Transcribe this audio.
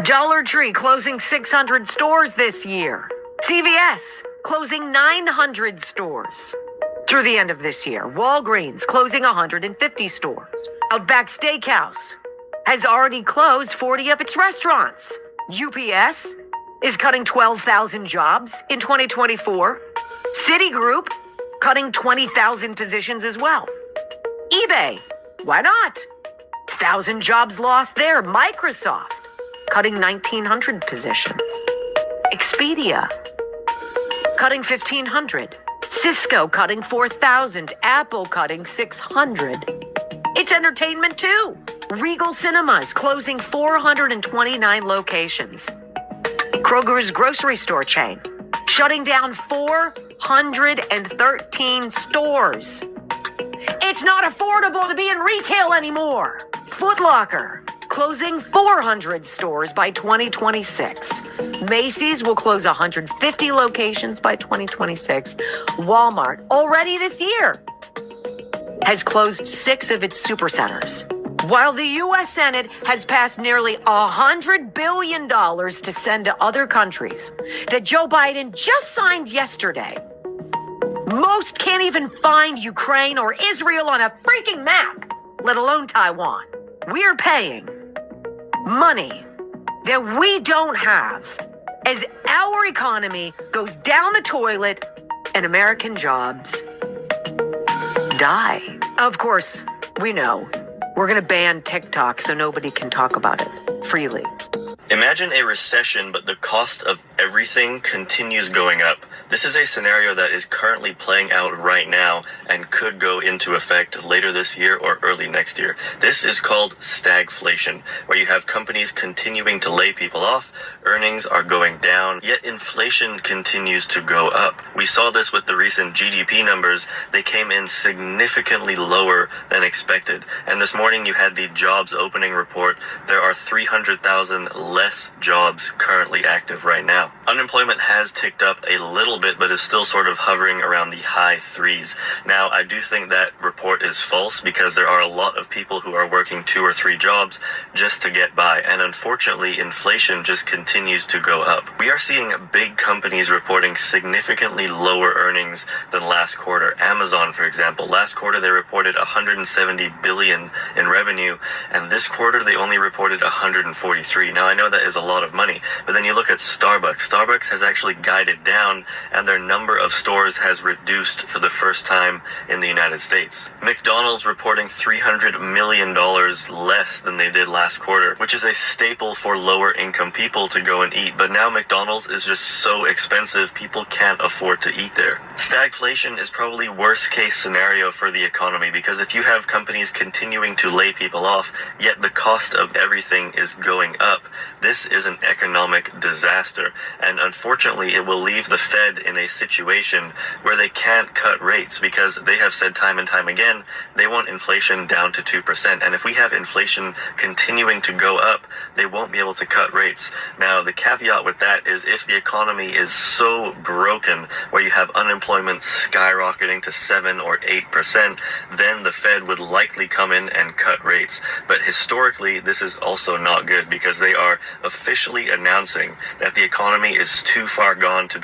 Dollar Tree closing 600 stores this year. CVS closing 900 stores through the end of this year. Walgreens closing 150 stores. Outback Steakhouse has already closed 40 of its restaurants. UPS is cutting 12,000 jobs in 2024. Citigroup cutting 20,000 positions as well. eBay, why not? 1,000 jobs lost there. Microsoft cutting 1,900 positions. Expedia cutting 1,500. Cisco cutting 4,000. Apple cutting 600. It's entertainment too. Regal Cinemas closing 429 locations. Kroger's grocery store chain shutting down 413 stores. It's not affordable to be in retail anymore. Foot Locker closing 400 stores by 2026. Macy's will close 150 locations by 2026. Walmart, already this year, has closed 6 of its supercenters. While the U.S. Senate has passed nearly $100 billion to send to other countries that Joe Biden just signed yesterday, most can't even find Ukraine or Israel on a freaking map, let alone Taiwan. We're paying money that we don't have as our economy goes down the toilet and American jobs die. Of course, we know we're going to ban TikTok so nobody can talk about it freely. Imagine a recession, but the cost of everything continues going up. This is a scenario that is currently playing out right now and could go into effect later this year or early next year. This is called stagflation, where you have companies continuing to lay people off, earnings are going down, yet inflation continues to go up. We saw this with the recent GDP numbers. They came in significantly lower than expected. And this morning you had the jobs opening report. There are 300,000 less jobs currently active right now. Unemployment has ticked up a little bit, but is still sort of hovering around the high 3s. Now, I do think that report is false because there are a lot of people who are working 2 or 3 jobs just to get by. And unfortunately, inflation just continues to go up. We are seeing big companies reporting significantly lower earnings than last quarter. Amazon, for example, last quarter they reported 170 billion in revenue, and this quarter they only reported 143. Now, I know that is a lot of money, but then you look at Starbucks. Starbucks has actually guided down, and their number of stores has reduced for the first time in the United States. McDonald's reporting $300 million less than they did last quarter, which is a staple for lower income people to go and eat. But now McDonald's is just so expensive, people can't afford to eat there. Stagflation is probably worst case scenario for the economy, because if you have companies continuing to lay people off, yet the cost of everything is going up, this is an economic disaster. And unfortunately, it will leave the Fed in a situation where they can't cut rates, because they have said time and time again, they want inflation down to 2%. And if we have inflation continuing to go up, they won't be able to cut rates. Now, the caveat with that is if the economy is so broken where you have unemployment skyrocketing to 7 or 8%, then the Fed would likely come in and cut rates. But historically, this is also not good, because they are officially announcing that the economy is too far gone to be